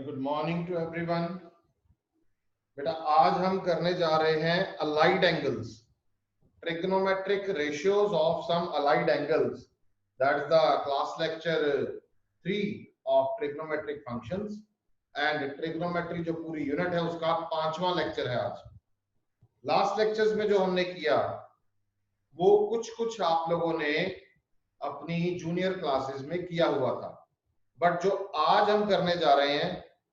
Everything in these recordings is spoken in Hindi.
Good morning to everyone. बेटा आज हम करने जा रहे हैं allied angles, trigonometric ratios of some allied angles. That's the class lecture 3 of trigonometric functions and trigonometry जो पूरी यूनिट है उसका 5वां लेक्चर है आज। लास्ट लेक्चर्स में जो हमने किया वो कुछ आप लोगों ने अपनी जूनियर क्लासेस में किया हुआ था, बट जो आज हम करने जा रहे हैं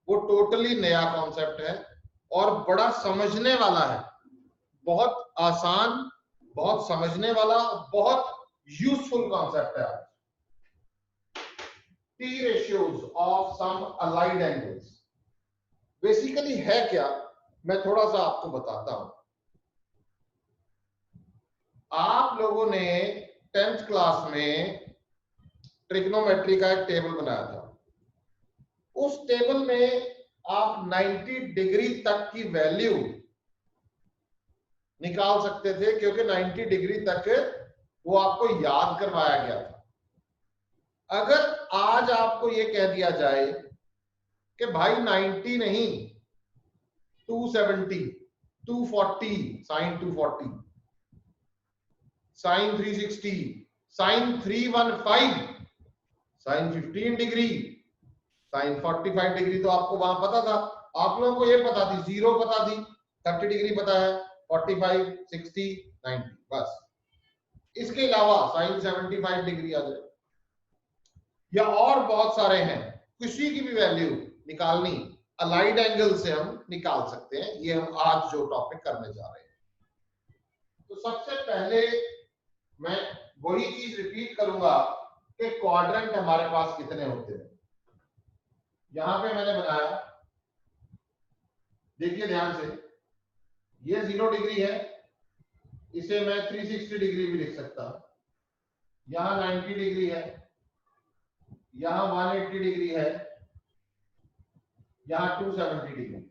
वो टोटली नया कॉन्सेप्ट है और बड़ा समझने वाला है। बहुत आसान, बहुत समझने वाला, बहुत यूजफुल कॉन्सेप्ट है। T ratios of some allied angles basically है क्या, मैं थोड़ा सा आपको बताता हूं। आप लोगों ने 10th क्लास में ट्रिग्नोमेट्री का एक टेबल बनाया था। उस टेबल में आप 90 डिग्री तक की वैल्यू निकाल सकते थे, क्योंकि 90 डिग्री तक वो आपको याद करवाया गया था। अगर आज आपको ये कह दिया जाए कि भाई 90 नहीं 270, 240 sine 240, sine 360, sine 315, sine 15 degree, sine 45 degree, तो आपको वहां पता था। आप लोगों को ये पता थी, जीरो पता थी, 30 डिग्री पता है, 45, 60, 90, बस। इसके अलावा साइन 75 डिग्री आ जाए या और बहुत सारे हैं, किसी की भी वैल्यू निकालनी अलाइड एंगल से हम निकाल सकते हैं। ये हम आज जो टॉपिक करने जा रहे हैं, तो सबसे पहले मैं वही चीज रिपीट करूंगा कि क्वाड्रेंट हमारे पास कितने होते हैं। यहां पे मैंने बनाया, देखिए ध्यान से, ये 0 डिग्री है, इसे मैं 360 डिग्री भी लिख सकता हूं। यहां 90 डिग्री है, यहां 180 डिग्री है, यहां 270 डिग्री।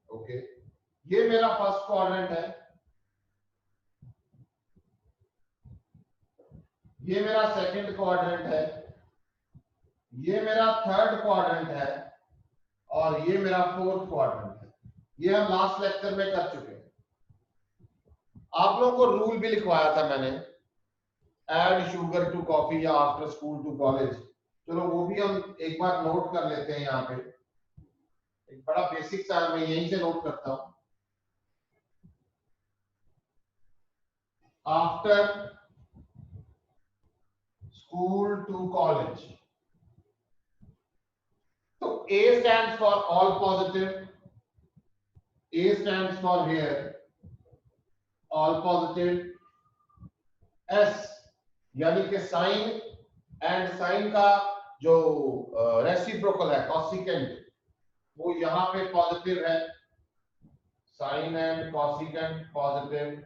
ओके, ये मेरा फर्स्ट क्वाड्रेंट है, ये मेरा सेकंड क्वाड्रेंट है, ये मेरा थर्ड क्वाड्रेंट है और ये मेरा फोर्थ क्वाड्रेंट है। ये हम लास्ट लेक्चर में कर चुके हैं। आप लोगों को रूल भी लिखवाया था मैंने, ऐड शुगर टू कॉफी या आफ्टर स्कूल टू कॉलेज। चलो वो भी हम एक बार नोट कर लेते हैं। यहाँ पे एक बड़ा बेसिक सा मैं यहीं से नोट करता हूं। आफ्टर स्कूल टू कॉलेज, तो A stands for all positive, A stands for here all positive, S यानी कि साइन एंड साइन का जो रेसिप्रोकल है कॉसिकेंट, वो यहां पे पॉजिटिव है, sine and cosecant positive.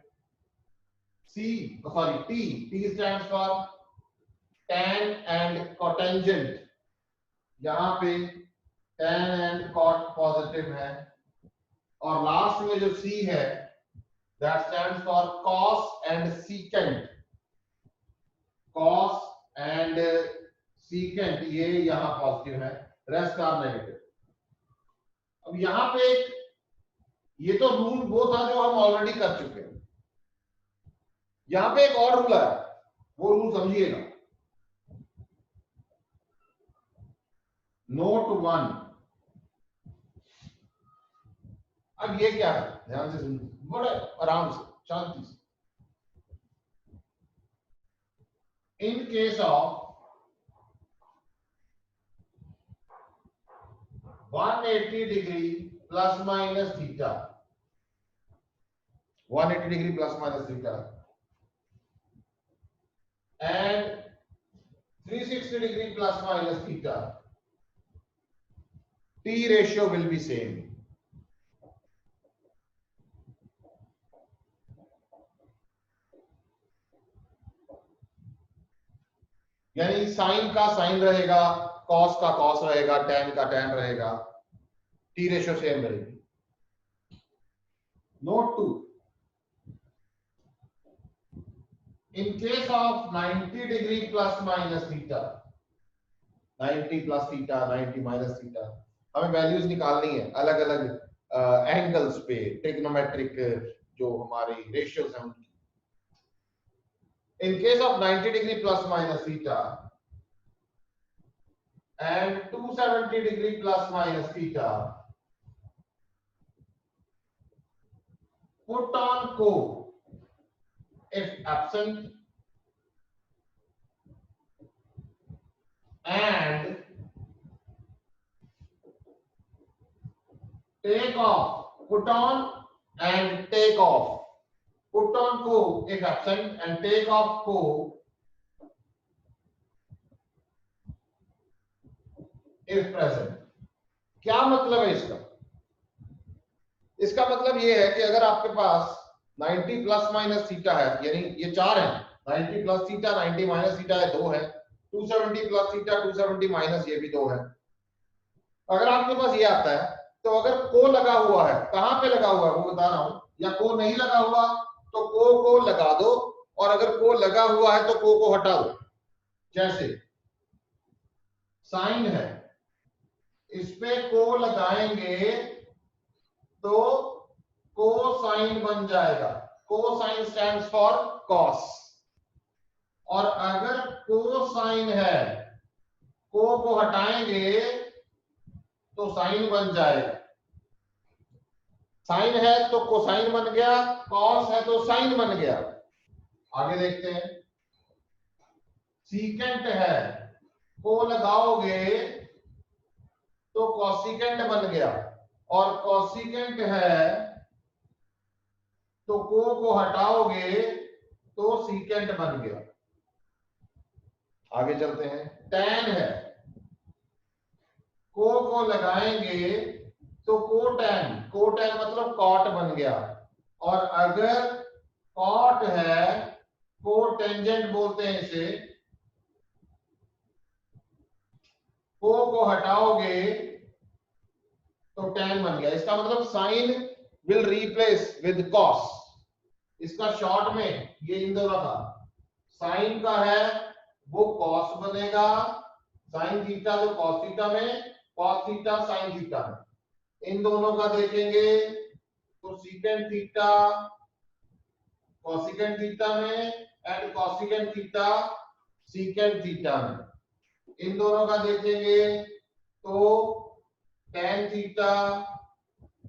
C sorry T stands for tan and cotangent, यहां पे tan एंड cot पॉजिटिव है। और लास्ट में जो C है, that stands for cos and secant, cos and secant, ये यहां पॉजिटिव है, रेस्ट आर नेगेटिव। अब यहां पे ये तो रूल वो था जो हम ऑलरेडी कर चुके हैं। यहां पे एक और रूल है, वो रूल समझिएगा। नोट 1। अब ये क्या है, ध्यान से सुनिए, बड़े आराम से, शांति से। In case of 180 degree plus minus theta, 180 degree plus minus theta and 360 degree plus minus theta, T ratio will be same। यानी साइन का साइन रहेगा, कॉस का कॉस रहेगा, टैन का टैन रहेगा, टी रेशियो सेम रहेगी। Note 2, in case of 90 degree plus minus theta, 90 plus theta, 90 minus theta, हमें वैल्यूज निकालनी है अलग अलग एंगल्स पे, ट्रिग्नोमेट्रिक जो हमारी रेशियोज हैं उनकी। In case of 90 degree plus minus theta and 270 degree plus minus theta, put on co if absent and take off, put on and take off, put on co if absent and take off co if present। क्या मतलब है इसका? इसका मतलब ये है कि अगर आपके पास 90 प्लस माइनस थीटा है, यानी ये चार है, 90 प्लस थीटा, 90 माइनस थीटा है, दो है, 270 प्लस थीटा, 270 माइनस ये भी दो है। अगर आपके पास ये आता है तो अगर को लगा हुआ है, कहां पे लगा हुआ है वो बता रहा हूं, या को नहीं लगा हुआ तो को लगा दो, और अगर को लगा हुआ है तो को हटा दो। जैसे साइन है, इस पे को लगाएंगे तो कोसाइन बन जाएगा, कोसाइन स्टैंड्स फॉर कॉस। और अगर कोसाइन है, को हटाएंगे तो साइन बन जाएगा। साइन है तो कोसाइन बन गया, कॉस है तो साइन बन गया। आगे देखते हैं, सीकेंट है, को लगाओगे तो कॉसिकेंट बन गया, और कॉसिकेंट है तो को हटाओगे तो सीकेंट बन गया। आगे चलते हैं, टैन है, को लगाएंगे तो कोटैन, कोटैन मतलब कॉट बन गया, और अगर कॉट है, कोटेंजेंट बोलते हैं इसे, को हटाओगे तो टैन बन गया। इसका मतलब sine will replace with cos. इसका शॉर्ट में ये इन दोनों का, साइन का है वो कॉस बनेगा, साइन थीटा जो कॉस थीटा में, कॉस थीटा साइन थीटा में। इन दोनों का देखेंगे तो सीकेंट थीटा कॉसिकेंट थीटा में and cosecant theta secant theta में। इन दोनों का देखेंगे तो tan थीटा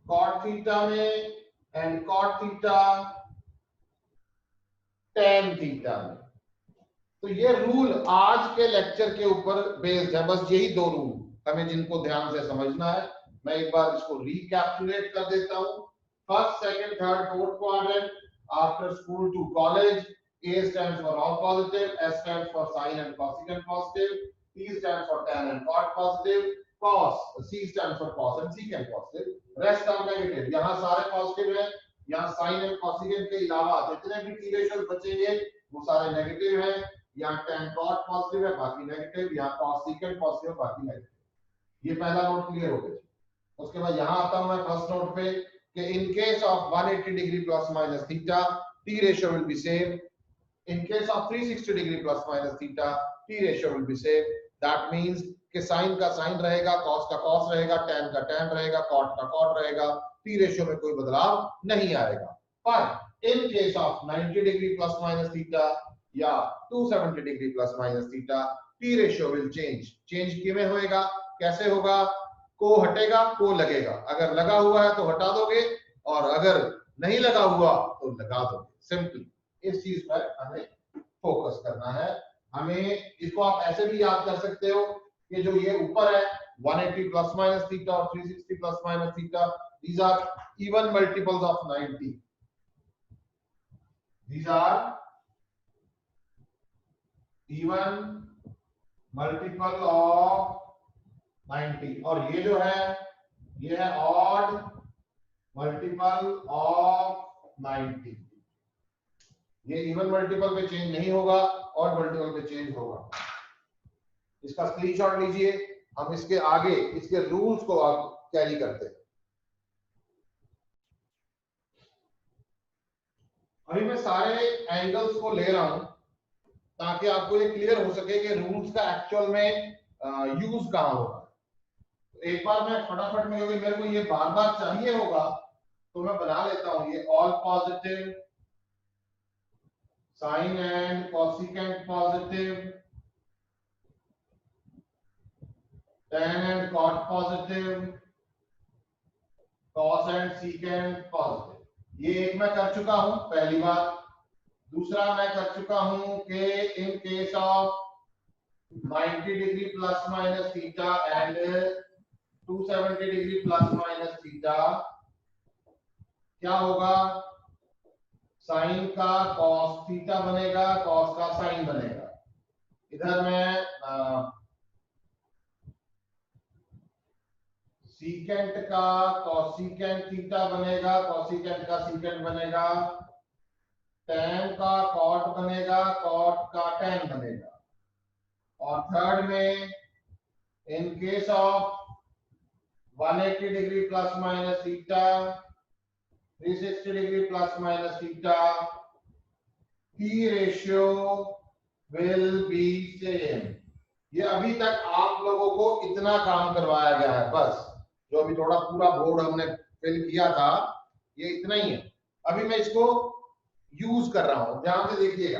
cot थीटा में and cot theta tan theta में। तो ये रूल आज के लेक्चर के ऊपर बेस्ड है, बस यही दो रूल हमें जिनको ध्यान से समझना है। मैं एक बार इसको रिकैप्चुलेट कर देता हूं। First, second, third, fourth quadrant after school to college, A stands for all positive, S stands for sin and cosecant positive, T stands for tan and cot positive, cos, C stands for cos and secant positive, rest are negative। यहाँ सारे पॉजिटिव है, यहाँ sin and cosecant के अलावा जितने भी T रेशियोज बचेंगे वो सारे नेगेटिव हैं। यहाँ tan cot पॉजिटिव है, बाकी नेगेटिव, यहाँ cos secant पॉजिटिव है, बाकी नेगेटिव। ये पहला नोट क्लियर हो गया। उसके बाद यहाँ आता हूँ मैं फर्स्ट नोट पे कि in case of 180 degree plus minus theta, T ratio will be same. In case of 360 degree plus minus theta, T ratio will be same. That means कि sin का sin रहेगा, cos का cos रहेगा, tan का tan रहेगा, cot का cot रहेगा, T ratio में कोई बदलाव नहीं आएगा। पर in case of 90 degree plus minus theta या 270 degree plus minus theta, T ratio will change. Change किमें होएगा? कैसे होगा? को हटेगा, को लगेगा। अगर लगा हुआ है तो हटा दोगे, और अगर नहीं लगा हुआ तो लगा दोगे। सिंपल इस चीज पर हमें फोकस करना है। हमें इसको आप ऐसे भी याद कर सकते हो कि जो ये ऊपर है 180 प्लस माइनस थीटा और 360 plus minus theta, these are even multiples of 90, these are even multiple of 90, और ये जो है ये है odd multiple of 90। ये इवन मल्टीपल पे चेंज नहीं होगा, और मल्टीपल पे चेंज होगा। इसका स्क्रीनशॉट लीजिए, हम इसके आगे इसके रूल्स को आप कैरी करते हैं। अभी मैं सारे एंगल्स को ले रहा हूं ताकि आपको ये क्लियर हो सके कि रूल्स का एक्चुअल में यूज कहां होगा। एक बार मैं फटाफट में, क्योंकि मेरे को ये बार बार चाहिए होगा तो मैं बना लेता हूं। ये all positive, sine and cosecant positive, tan and cot positive, cos and secant positive. ये एक मैं कर चुका हूं पहली बार। दूसरा मैं कर चुका हूं कि in case of 90 degree plus minus theta and 270 degree plus minus theta, क्या होगा, साइन का कॉस थीटा बनेगा, कॉस का साइन बनेगा। इधर मैं सीकेंट का कॉसिकेंट थीटा बनेगा, कॉसिकेंट का सीकेंट बनेगा, टैन का कॉट बनेगा, कॉट का टैन बनेगा। और थर्ड में in case of 180 degree plus minus theta, 360 degree plus minus theta, P ratio will be same. ये अभी तक आप लोगों को इतना काम करवाया गया है, बस जो अभी थोड़ा पूरा बोर्ड हमने फिल किया था ये इतना ही है। अभी मैं इसको यूज कर रहा हूं, ध्यान से देखिएगा।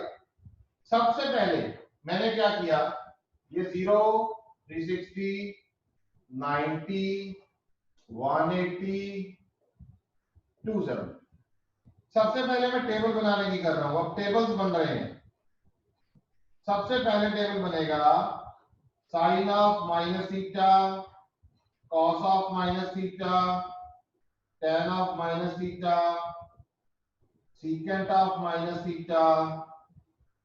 सबसे पहले मैंने क्या किया, ये 0, 360, 90, 180, 270, सबसे पहले मैं टेबल बनाने की कर रहा हूं। अब टेबल्स बन रहे हैं। सबसे पहले टेबल बनेगा sine of minus theta, cos of minus theta, tan of minus theta, secant of minus theta,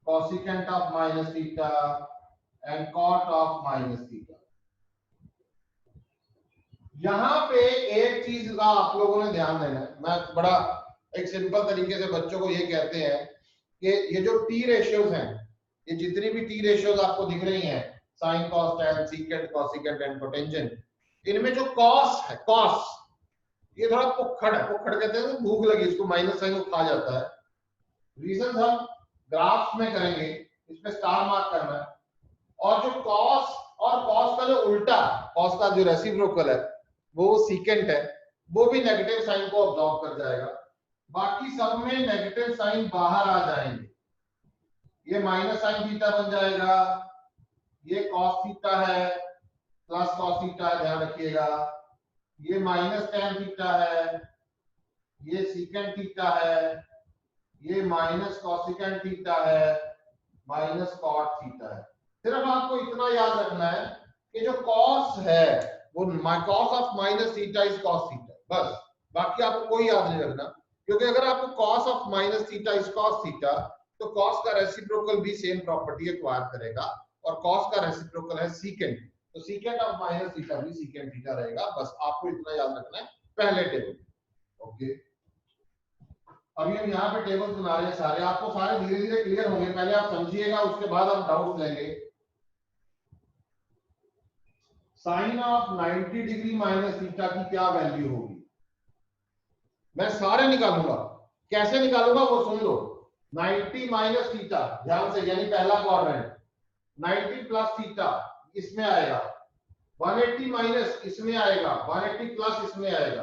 cosecant of minus theta and cot of minus theta। यहां पे एक चीज का आप लोगों ने ध्यान देना है। मैं बड़ा एक सिंपल तरीके से बच्चों को ये कहते हैं कि ये जो टी रेशियोज हैं, ये जितनी भी टी रेशियोज आपको दिख रही हैं, sine cos tan secant cosecant and cotangent, इनमें जो कॉस है, कॉस ये थोड़ा पुखड़ है। पुखड़ कहते हैं भूख लगी, इसको माइनस साइन खा जाता है। रीजन हम ग्राफ्स में करेंगे, इसमें स्टार मार्क करना है। और जो कॉस और कॉस का जो उल्टा, कॉस का जो रेसिप्रोकल है वो सीकेंट है, वो भी नेगेटिव साइन को ऑब्जॉर्व कर जाएगा। बाकी सब में नेगेटिव साइन बाहर आ जाएंगे। ये माइनस साइन थीटा बन जाएगा, ये कॉस थीटा है, प्लस कॉस थीटा है, ध्यान रखिएगा। ये माइनस टैन थीटा है, ये सीकेंट थीटा है, ये माइनस कॉसिकेंट थीटा है, माइनस कॉट थीटा है। सिर्फ आपको इतना याद रखना है कि जो कॉस है वो cos of minus theta is cos theta, बस। बाकी आपको कोई याद नहीं रखना, क्योंकि अगर आपको cos of minus theta is cos theta, तो कॉस का रेसिप्रोकल भी सेम प्रॉपर्टी एक्वायर करेगा, और कॉस का रेसिप्रोकल है सीकेंट, तो सीकेंट ऑफ माइनस थीटा भी सीकेंट थीटा रहेगा। बस आपको इतना याद रखना है पहले टेबल। ओके, अभी हम यहाँ पे टेबल्स बना रहे हैं सारे, आपको सारे धीरे धीरे क्लियर होंगे। पहले आप समझिएगा, उसके बाद हम डाउट लेंगे। Sine of 90 degree minus theta की क्या वैल्यू होगी, मैं सारे निकालूंगा। कैसे निकालूंगा वो सुन लो। 90 माइनस थीटा, ध्यान से, यानी पहला क्वाड्रेंट, 90 प्लस थीटा इसमें आएगा, 180 माइनस इसमें आएगा, 180 प्लस इसमें आएगा,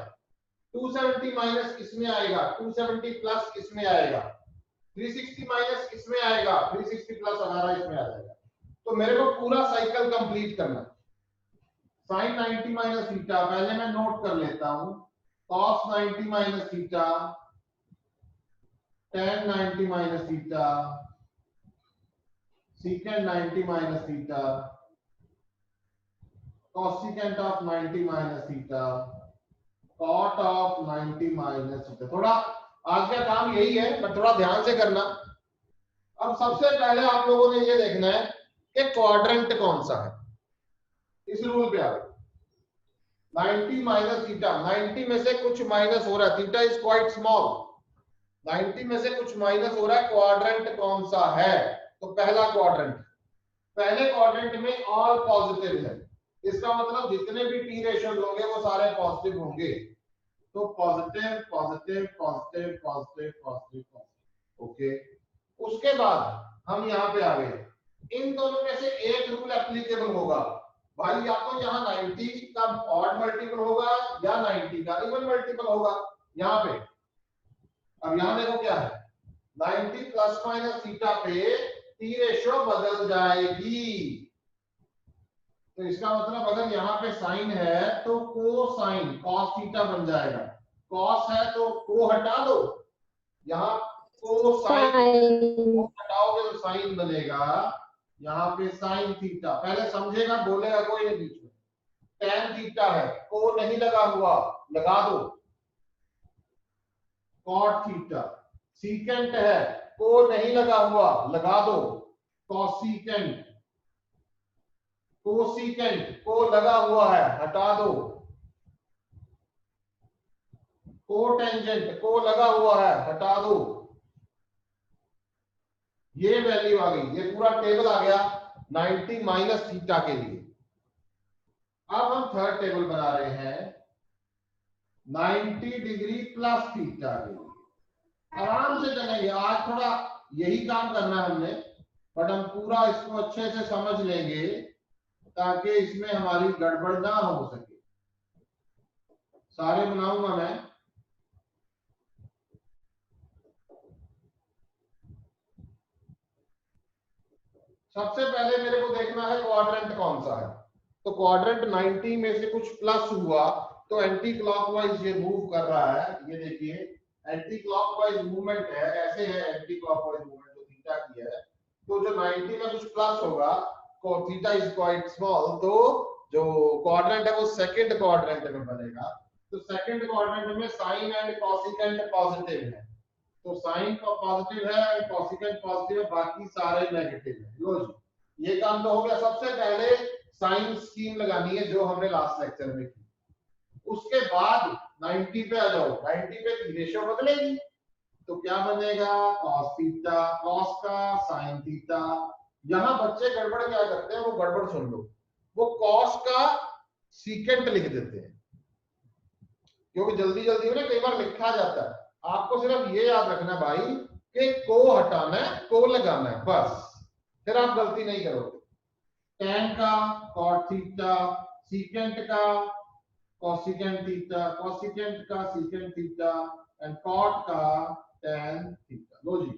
270 माइनस इसमें आएगा, 270 प्लस इसमें आएगा, 360 माइनस इसमें आएगा, 360 प्लस 18 इसमें आ जाएगा। तो मेरे को पूरा साइकिल कंप्लीट करना। साइन 90 माइनस थीटा पहले मैं नोट कर लेता हूं, cos 90 minus theta, tan 90 minus theta, secant 90 minus theta, cosecant of 90 minus theta, cot of 90 minus theta. थोड़ा आज का काम यही है, पर थोड़ा ध्यान से करना। अब सबसे पहले आप लोगों ने ये देखना है कि क्वाड्रेंट कौन सा है। इस रूल पे आओ, 90 माइनस थीटा, 90 में से कुछ माइनस हो रहा है, थीटा इज क्वाइट स्मॉल, 90 में से कुछ माइनस हो रहा है, क्वाड्रेंट कौन सा है? तो पहला क्वाड्रेंट, पहले क्वाड्रेंट में ऑल पॉजिटिव है, इसका मतलब जितने भी टी रेशियोज होंगे वो सारे पॉजिटिव होंगे। तो positive positive positive positive positive, okay. उसके बाद हम यहाँ पे आ गए, इन दोनों में से एक रूल एप्लीकेबल होगा, भाई या तो यहाँ 90 का ऑड मल्टीपल होगा या 90 का इवन मल्टीपल होगा यहाँ पे। अब यहाँ देखो क्या है, 90 प्लस माइनस थीटा पे टी रेशियो बदल जाएगी। तो इसका मतलब अगर यहाँ पे साइन है तो कोसाइन कॉस थीटा बन जाएगा। कॉस है तो को हटा दो, यहाँ कोसाइन को हटाओगे तो साइन बनेगा, यहाँ पे साइन थीटा। पहले समझेगा, बोलेगा कोई नहीं बीच में। टैन थीटा है, को नहीं लगा हुआ, लगा दो कॉट थीटा। सीकेंट है, को नहीं लगा हुआ, लगा दो कॉसीकेंट। कोसीकेंट को लगा हुआ है, हटा दो कोटेंजेंट को लगा हुआ है, हटा दो। ये वैल्यू आ गई, ये पूरा टेबल आ गया 90 माइनस थीटा के लिए। अब हम थर्ड टेबल बना रहे हैं 90 डिग्री प्लस थीटा के लिए। आराम से चलेंगे, आज थोड़ा यही काम करना है हमने, बट हम पूरा इसको अच्छे से समझ लेंगे ताकि इसमें हमारी गड़बड़ ना हो सके। सारे बनाऊंगा मैं। सबसे पहले मेरे को देखना है क्वाड्रेंट कौन सा है। तो क्वाड्रेंट 90 में से कुछ प्लस हुआ तो एंटी क्लॉकवाइज ये मूव कर रहा है। ये देखिए एंटी क्लॉकवाइज मूवमेंट है, ऐसे है एंटी क्लॉकवाइज मूवमेंट जो थीटा की है। तो जो 90 में कुछ प्लस होगा, थीटा इज क्वाइट स्मॉल, तो जो क्वाड्रेंट है वो सेकंड क्वाड्रेंट में बनेगा। तो सेकंड क्वाड्रेंट में साइन एंड कॉसिकेंट पॉजिटिव है, तो साइन का पॉजिटिव है, कॉसिकेंट पॉजिटिव है, बाकी सारे नेगेटिव है। लो जी, ये काम तो हो गया। सबसे पहले साइन स्कीम लगानी है जो हमने लास्ट लेक्चर में की। उसके बाद 90 पे आ जाओ, 90 पे रेशियो बदलेगी तो क्या बनेगा, cos थीटा, cos का sin थीटा। यहां बच्चे गड़बड़ क्या करते हैं, वो गड़बड़ सुन लो, वो cos का सीकेंट लिख देते हैं, क्योंकि जल्दी जल्दी में ना कई बार लिखा जाता है। आपको सिर्फ ये याद रखना भाई कि को हटाना है, को लगाना है, बस, फिर आप गलती नहीं करोगे। tan का cot थीटा, सीकेंट का cosecant थीटा, cosecant का secant थीटा एंड cot का tan थीटा। लो जी,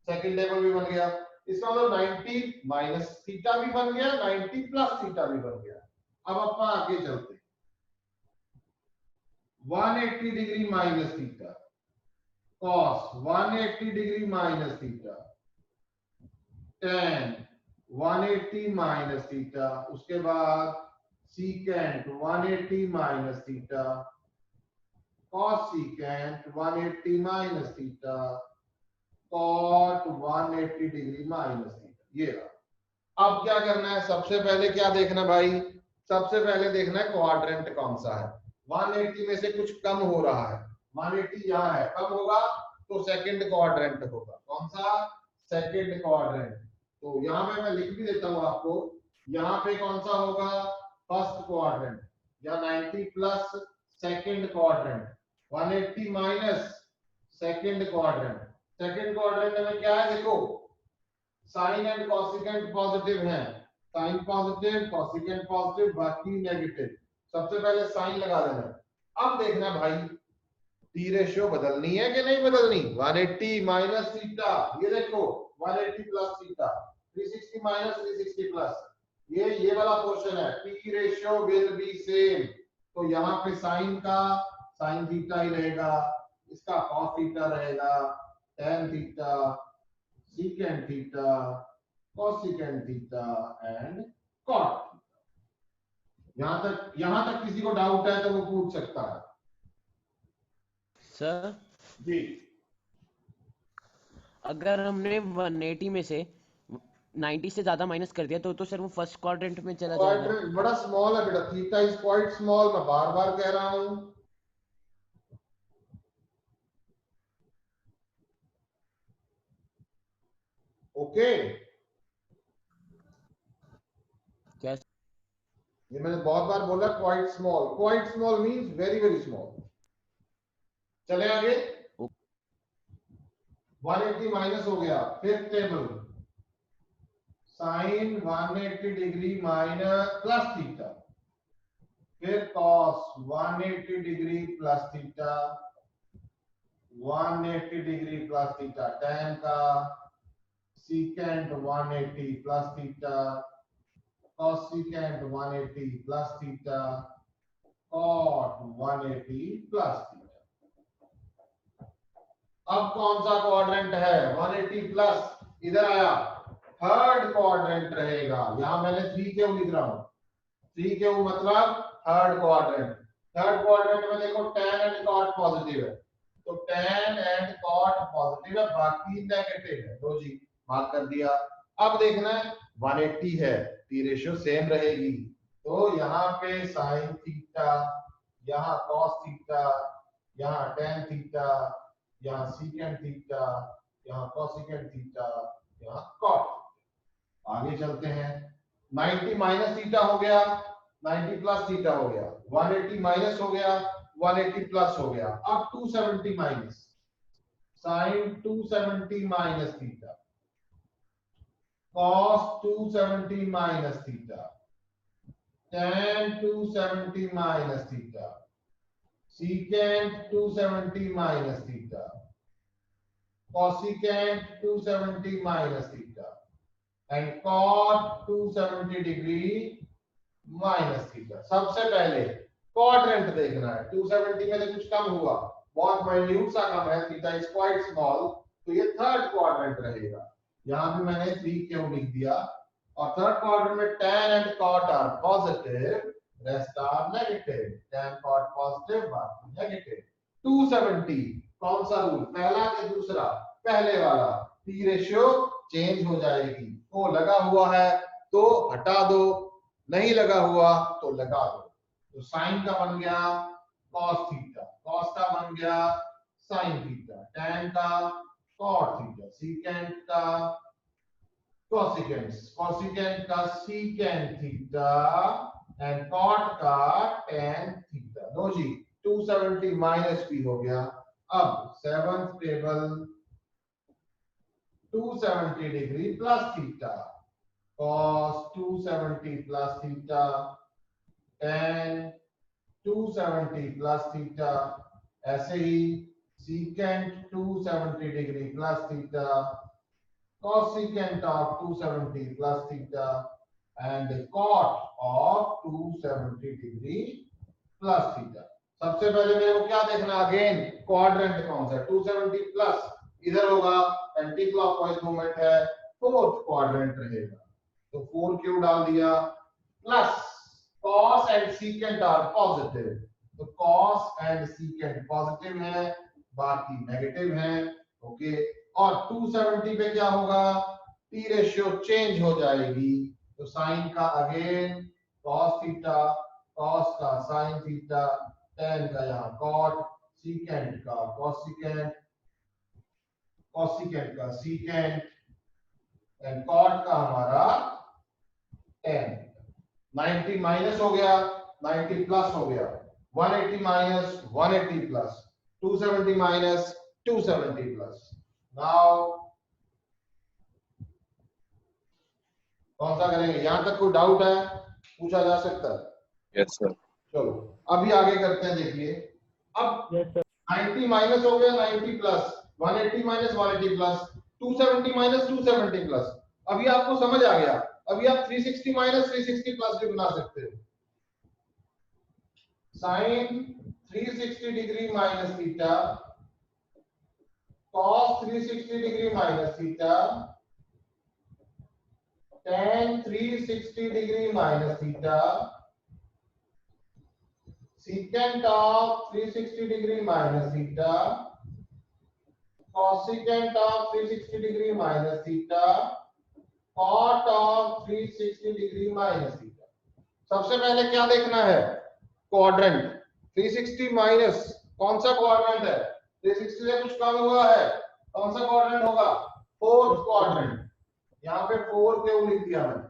सेकंड टेबल भी बन गया। इसका मतलब 90 माइनस थीटा भी बन गया, 90 प्लस थीटा भी बन गया। अब अपन आगे चलते हैं। 180 degree minus theta, cos 180 degree minus theta, tan 180 minus theta, उसके बाद secant 180 minus theta, cosecant 180 minus theta, cot 180 degree minus theta. ये रहा। अब क्या करना है, सबसे पहले क्या देखना भाई, सबसे पहले देखना है क्वाड्रेंट कौन सा है। 180 में से कुछ कम हो रहा है, 180 यहाँ है, कम होगा तो सेकंड क्वाड्रेंट होगा। कौन सा, सेकंड क्वाड्रेंट। तो यहाँ पे मैं लिख भी देता हूँ आपको, यहाँ पे कौन सा होगा, फर्स्ट क्वाड्रेंट, या 90 plus second quadrant, 180 minus second quadrant. Second quadrant में क्या है, देखो साइन एंड कॉसिकेंट पॉजिटिव है, साइन पॉजिटिव कॉसिकेंट पॉजिटिव, बाकी नेगेटिव। सबसे पहले साइन लगा देना। अब देखना भाई टी रेशियो बदलनी है कि नहीं बदलनी। 180 माइनस थीटा, ये देखो 180 प्लस थीटा, 360 माइनस 360 प्लस, ये वाला पोर्शन है। T ratio will be same, तो यहाँ पे साइन का साइन थीटा ही रहेगा, इसका कॉस थीटा रहेगा, tan theta, secant theta, cosecant theta and cot theta. यहां तक किसी को डाउट है तो वो पूछ सकता है। सर जी, अगर हमने 180 में से 90 से ज्यादा माइनस कर दिया तो सर वो फर्स्ट क्वाड्रेंट में चला जाएगा। क्वाड्रेंट बड़ा स्मॉल है बेटा, थीटा इज क्वाइट स्मॉल, मैं बार बार कह रहा हूं। ओके, क्या? ये मैंने बहुत बार बोला, quite small, quite small means very very small. चले आगे, 180 माइनस हो गया, fifth table sine 180 degree minus plus theta, फिर cos 180 degree plus theta, 180 degree plus theta tan का, secant 180 plus theta, cosecant 180 plus theta, cot 180 plus theta. अब कौन सा क्वाड्रेंट है? 180 प्लस इधर आया, थर्ड क्वाड्रेंट रहेगा। यहां मैंने 3 क्यों लिख रहा हूं? 3 क्यों मतलब थर्ड क्वाड्रेंट। थर्ड क्वाड्रेंट में देखो tan एंड cot पॉजिटिव है, तो tan एंड cot पॉजिटिव है, बाकी नेगेटिव है। लो जी, मार्क कर दिया। अब देखना है 180 है, टी रेशियो सेम रहेगी, तो यहाँ पे साइन थीटा, यहाँ cos थीटा, यहाँ tan थीटा, यहाँ सीकेंट थीटा, यहाँ कोसिकेंट थीटा, यहाँ cot। आगे चलते हैं, 90 माइनस थीटा हो गया, 90 प्लस थीटा हो गया, 180 माइनस हो गया, 180 प्लस हो गया। अब 270 minus sine 270 minus theta, cos 270 minus theta, tan 270 minus theta, secant 270 minus theta, cosecant 270 minus theta and cot 270 degree minus theta. सबसे पहले क्वाड्रेंट देखना है। 270 में से कुछ कम हुआ, बहुत माइन्यूट सा कम है, थीटा इज क्वाइट स्मॉल, तो ये थर्ड क्वाड्रेंट रहेगा। यहां भी मैंने 3 क्यों लिख दिया। और थर्ड क्वाड्रेंट में tan and cot are positive, rest are negative, tan cot positive, बाकी नेगेटिव। 270 कौन सा रूल? पहला के दूसरा? पहले वाला। टी रेशियो चेंज हो जाएगी, तो लगा हुआ है तो हटा दो, नहीं लगा हुआ तो लगा दो। तो साइन का बन गया cos थीटा, cos का बन गया sin थीटा, tan का cot थीटा, secant का cosecant, cosecant का secant थीटा एंड cot का tan थीटा। लो जी, 270 माइनस भी हो गया। अब seventh table, 270 degree plus theta, cos 270 plus theta, tan 270 plus theta, ऐसे ही secant 270 degree plus theta, cosecant of 270 plus theta and cot of 270 degree plus theta. सबसे पहले मेरे को क्या देखना? अगेन क्वाड्रेंट कौन सा? 270 प्लस इधर होगा, एंटी क्लॉकवाइज मूवमेंट है, फोर्थ क्वाड्रेंट रहेगा, तो 4 क्यों डाल दिया? Plus cos and secant are positive, तो cos एंड secant पॉजिटिव है, बाकी नेगेटिव है। ओके, और 270 पे क्या होगा? टी रेशियो चेंज हो जाएगी, तो साइन का अगेन cos थीटा, cos का sin थीटा, tan का यहाँ cot, secant का cosecant, cosecant का secant एंड cot का हमारा tan। 90 माइनस हो गया, 90 प्लस हो गया, 180 minus 180 plus, 270 minus 270 plus. Now कौन सा करेंगे? यहां तक कोई डाउट है? पूछा जा सकता है? Yes sir. चलो अभी आगे करते हैं। देखिए अब 90 माइनस हो गया, 90 plus, 180 minus 180 plus, 270 minus 270 plus. अभी आपको समझ आ गया, अभी आप 360 माइनस 360 प्लस भी बना सकते हो। Sine 360 degree minus theta, cos 360 degree minus theta, tan 360 degree minus theta, secant of 360 degree minus theta, cosecant of 360 degree minus theta, cot of 360 degree minus theta. सबसे पहले क्या देखना है? क्वाड्रेंट। 360 माइनस कौन सा क्वाड्रेंट है? 360 से कुछ कम हुआ है, कौन सा क्वाड्रेंट होगा? Fourth quadrant. यहाँ पे 4 क्यों लिख दिया मैंने?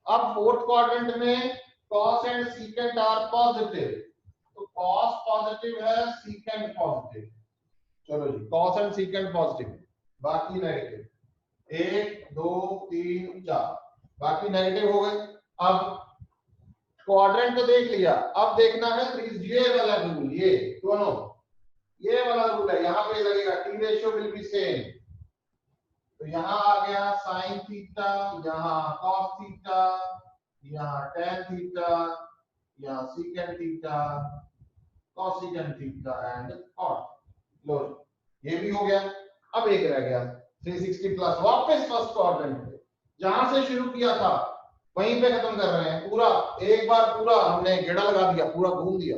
अब फोर्थ क्वाड्रेंट में cos and secant are positive, तो cos पॉजिटिव है, secant पॉजिटिव। चलो जी, cos एंड secant पॉजिटिव, बाकी नेगेटिव। 1 2 3 4, बाकी नेगेटिव हो गए। अब क्वाड्रेंट तो देख लिया, अब देखना है ये वाला रूल, ये दोनों, ये वाला रूल है, यहाँ पे लगेगा t ratio will be same. तो यहाँ आ गया साइन थीटा, यहाँ कॉस थीटा, यहाँ टेन थीटा, यहाँ secant theta, cosecant theta and cot. लो ये भी हो गया। अब एक रह गया 360 प्लस, वापस फर्स्ट क्वाड्रेंट पे जहां से शुरू किया था वहीं पे खत्म कर रहे हैं। पूरा एक बार पूरा हमने गेड़ा लगा दिया, पूरा घूम दिया।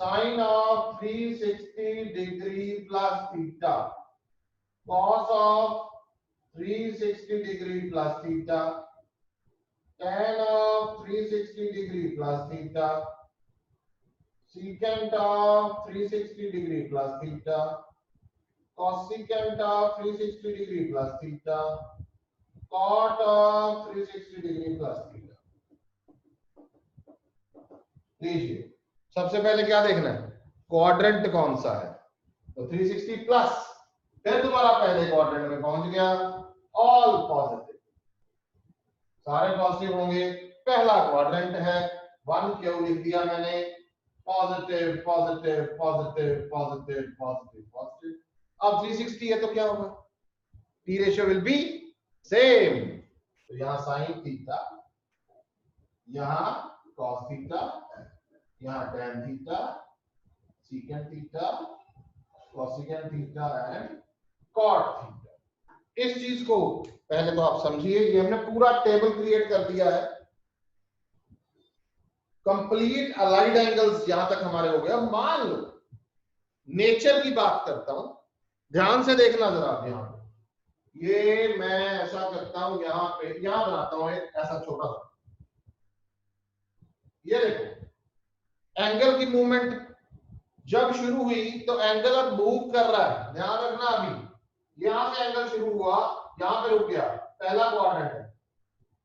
Sine of 360 degree plus theta, cos of 360 degree plus theta, tan of 360 degree plus theta, secant of 360 degree plus theta, cosecant of 360 degree plus theta, cot of 360 degree plus theta। लीजिए सबसे पहले क्या देखना है, क्वाड्रेंट कौन सा है। तो 360 प्लस, फिर दोबारा पहले क्वाड्रेंट में पहुंच गया, ऑल पॉजिटिव, सारे पॉजिटिव होंगे। पहला क्वाड्रेंट है, 1 क्यों लिख दिया मैंने, positive positive positive positive positive positive. अब 360 है तो क्या होगा, T ratio will be same. तो यहाँ साइन थीटा, यहाँ कॉस थीटा, यहाँ tan theta, secant theta, cosecant theta and cot theta. इस चीज को पहले तो आप समझिए, ये हमने पूरा टेबल क्रिएट कर दिया है। कंप्लीट अलाइड एंगल्स यहां तक हमारे हो गए। अब मान लो नेचर की बात करता हूं, ध्यान से देखना जरा। यहां पे ये मैं ऐसा करता हूं, यहां पे यहां बनाता हूं एक ऐसा छोटा सा, ये देखो एंगल की मूवमेंट जब शुरू हुई तो एंगल अब मूव कर रहा है, ध्यान रखना। अभी यहां से एंगल शुरू हुआ, यहां पे रुक गया, पहला क्वाड्रेंट है,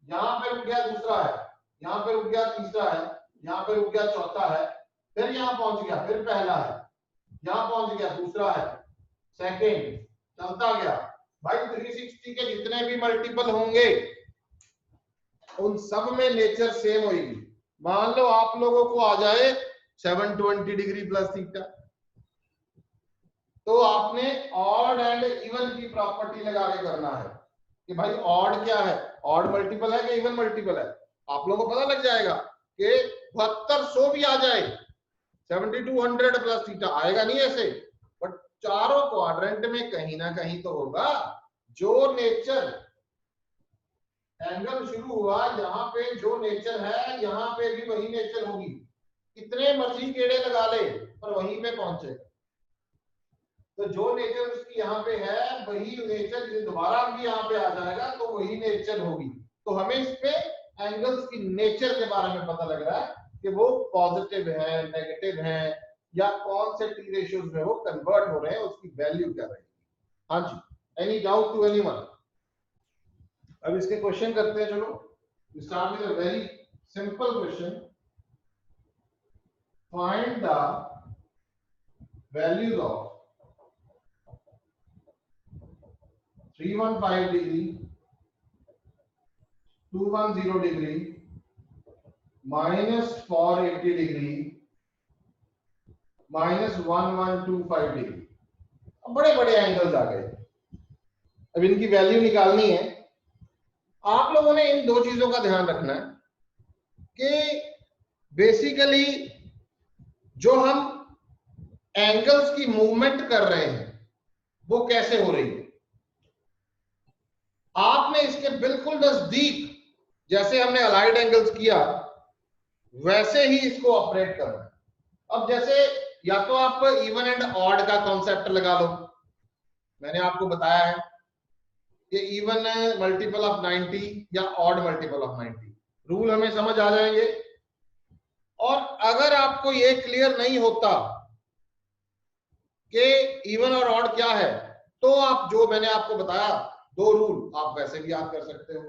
यहां पे रुक गया दूसरा है, यहां पे रुक गया तीसरा है, यहां पे रुक गया चौथा है, फिर यहां पहुंच गया, फिर पहला है, यहां पहुंच गया दूसरा है, सेकंड, चलता गया। भाई 360 के जितने भी मल्टीपल होंगे उन सब में नेचर सेम होगी। मान लो आप लोगों को आ जाए 720 डिग्री प्लस थीटा, तो आपने ऑड एंड इवन की प्रॉपर्टी लगा के करना है कि भाई ऑड क्या है, ऑड मल्टीपल है कि इवन मल्टीपल है। आप लोगों को पता लग जाएगा कि 7200 भी आ जाए, 7200 प्लस थीटा आएगा नहीं ऐसे, बट चारों क्वाड्रेंट में कहीं ना कहीं तो होगा। जो नेचर एंगल शुरू हुआ यहाँ पे, जो नेचर है यहाँ पे भी वही नेचर होगी। कितने मर्जी गेड़े लगा ले पर वहीं पे पहुंचेगा। तो जो नेचर उसकी यहाँ पे है वही नेचर दोबारा भी यहाँ पे आ जाएगा, तो वही नेचर होगी। तो हमें इस पे एंगल्स की नेचर के बारे में पता लग रहा है कि वो पॉजिटिव है, नेगेटिव है, या कौन से टी रेशियोज में वो कन्वर्ट हो रहे हैं, उसकी वैल्यू क्या रहेगी। हाँ जी, एनी डाउट टू एनीवन? अब इसके क्वेश्चन करते हैं। चलो start with a very simple question. Find the values of 315 degree, 210 degree, -480 degree, -1125 degree. बड़े बड़े एंगल्स आ गए। अब इनकी वैल्यू निकालनी है। आप लोगों ने इन दो चीजों का ध्यान रखना है कि बेसिकली जो हम एंगल्स की मूवमेंट कर रहे हैं वो कैसे हो रही है। आपने इसके बिल्कुल नजदीक, जैसे हमने अलाइड एंगल्स किया वैसे ही इसको ऑपरेट करना है। अब जैसे या तो आप इवन एंड ऑड का कॉन्सेप्ट लगा लो, मैंने आपको बताया है कि इवन मल्टीपल ऑफ 90 या ऑड मल्टीपल ऑफ 90, रूल हमें समझ आ जाएंगे। और अगर आपको ये क्लियर नहीं होता कि इवन और ऑड क्या है, तो आप जो मैंने आपको बताया दो रूल आप वैसे भी याद कर सकते हो।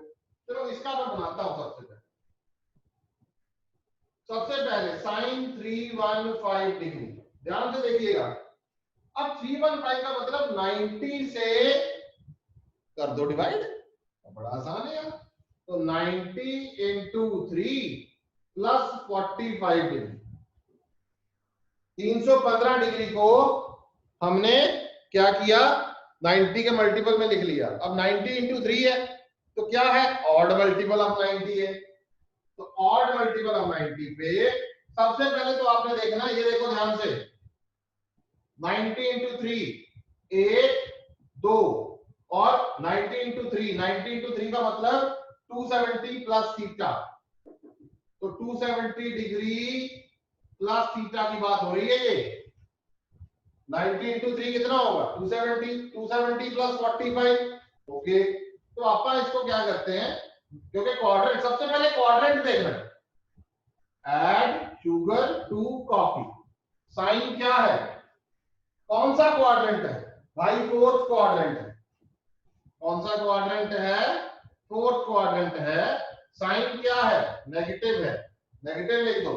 चलो इसका मैं बनाता हूं। सबसे पहले साइन 315 डिग्री, ध्यान से देखिएगा। अब 315 का मतलब 90 से कर दो डिवाइड, बड़ा आसान है यार। तो 90 इंटू 3 प्लस 45 डिग्री, 315 डिग्री को हमने क्या किया, 90 के मल्टीपल में लिख लिया। अब 90 इंटू 3 है तो क्या है, ऑड मल्टीपल ऑफ 90 है। तो ऑड मल्टीपल ऑफ 90 पे सबसे पहले तो आपने देखना, ये देखो ध्यान से, 90 इंटू 3 1 2, और 90 इंटू 3, 90 इंटू 3 का मतलब 270 प्लस थीटा, तो 270 डिग्री प्लस थीटा की बात हो रही है ये। 90 इंटू 3 कितना होगा, 270, 270 प्लस 45। ओके, तो अपन इसको क्या करते हैं, क्योंकि क्वाड्रेंट, सबसे पहले क्वाड्रेंट देखना है। Add sugar to coffee, sine क्या है, कौन सा क्वाड्रेंट है भाई, फोर्थ क्वाड्रेंट है। कौन सा क्वाड्रेंट है, फोर्थ क्वाड्रेंट है। साइन क्या है, नेगेटिव है, नेगेटिव लिख दो।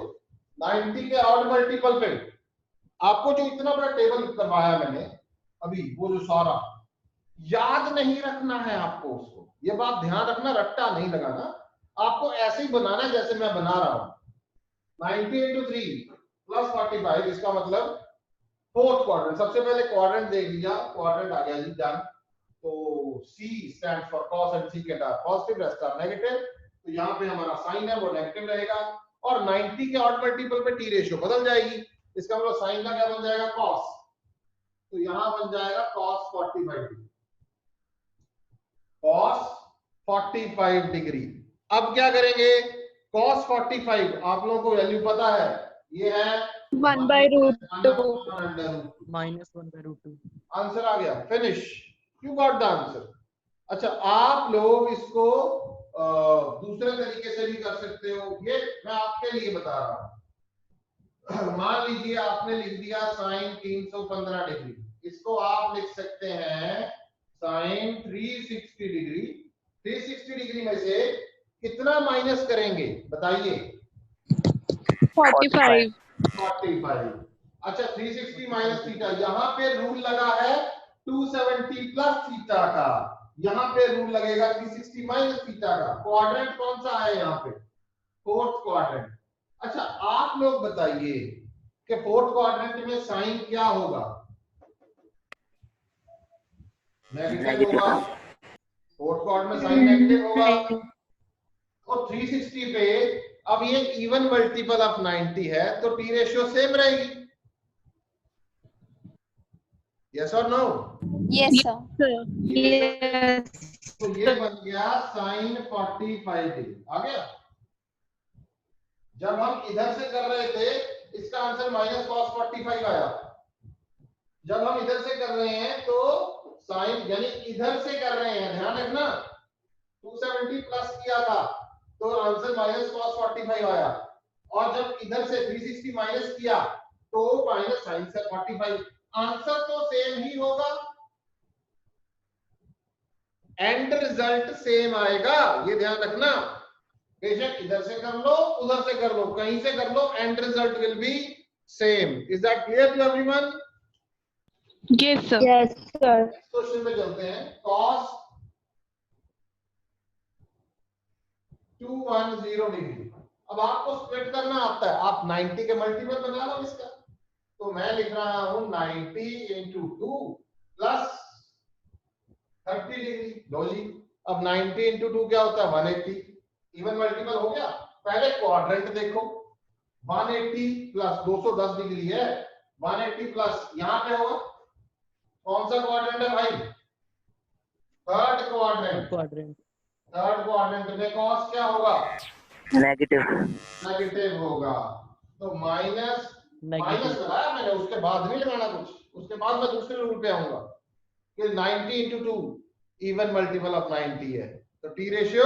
90 के ऑड मल्टीपल पे आपको जो इतना बड़ा टेबल करवाया मैंने अभी, वो जो सारा याद नहीं रखना है आपको, उसको ये बात ध्यान रखना, रट्टा नहीं लगाना, आपको ऐसे ही बनाना है जैसे मैं बना रहा हूं। 90 इंटू 3 प्लस 45, इसका मतलब फोर्थ क्वाड्रेंट। सबसे पहले क्वाड्रेंट देख लिया, क्वाड्रेंट आ गया जी, डन। तो C stands for cos and secant are positive, rest are negative, तो यहाँ पे हमारा साइन है वो नेगेटिव रहेगा। और 90 के ऑड मल्टीपल पे टी रेशियो बदल जाएगी, इसका मतलब साइन का क्या बन जाएगा, cos, तो यहाँ बन जाएगा cos 45 डिग्री, cos 45 डिग्री। अब क्या करेंगे, cos 45 आप लोगों को वैल्यू पता है, ये है 1/√2 -1/√2। आंसर आ गया, finish, you got the answer. अच्छा, आप लोग इसको दूसरे तरीके से भी कर सकते हो, ये मैं आपके लिए बता रहा हूं। मान लीजिए आपने लिख दिया साइन 315 डिग्री, इसको आप लिख सकते हैं साइन 360 डिग्री। 360 डिग्री में से कितना माइनस करेंगे बताइए, 45 45। अच्छा, 360 माइनस थीटा, यहाँ पे रूल लगा है 270 प्लस थीटा का, यहाँ पे रूल लगेगा 360 माइनस थीटा का। क्वाड्रेंट कौन सा है यहाँ पे, फोर्थ क्वाड्रेंट। अच्छा, आप लोग बताइए कि फोर्थ क्वाड्रेंट में साइन क्या होगा, नेगेटिव होगा, फोर्थ क्वाड्रेंट में साइन नेगेटिव होगा। और 360 पे अब ये इवन मल्टीपल ऑफ 90 है, तो टी रेशियो सेम रहेगी, यस और नो, Yes, sir. yes तो ये बन गया साइन 45 डिग्री, आ गया। जब हम इधर से कर रहे थे इसका आंसर माइनस cos 45 आया, जब हम इधर से कर रहे हैं तो साइन, यानी इधर से कर रहे हैं, ध्यान रखना, 270 प्लस किया था तो आंसर माइनस cos 45 आया, और जब इधर से 360 माइनस किया तो माइनस साइन से 45, आंसर तो सेम ही होगा, एंड रिजल्ट सेम आएगा, ये ध्यान रखना। बेशक इधर से कर लो उधर से कर लो, कहीं से कर लो, and result will be same. Is that clear to everyone? yes sir Yes, sir. Question में चलते हैं। cos 210 डिग्री, अब आपको स्प्लिट करना आता है, आप 90 के मल्टीपल बना लो इसका, तो मैं लिख रहा हूं 90 इंटू 2 प्लस 30 डिग्री, लो जी। अब 90 इंटू 2 क्या होता है, 180, इवन मल्टीपल हो गया। पहले क्वाड्रेंट देखो, 180 प्लस 210 डिग्री है, 180 प्लस यहाँ पे होगा, कौन सा क्वाड्रेंट है भाई, थर्ड क्वाड्रेंट। थर्ड क्वाड्रेंट में cos क्या होगा, नेगेटिव नेगेटिव होगा, तो माइनस लगाया मैंने, उसके बाद नहीं लगाना कुछ, उसके बाद मैं दूसरे रूल पे आऊंगा कि 90 इंटू 2 इवन मल्टीपल ऑफ 90 है, तो टी रेशियो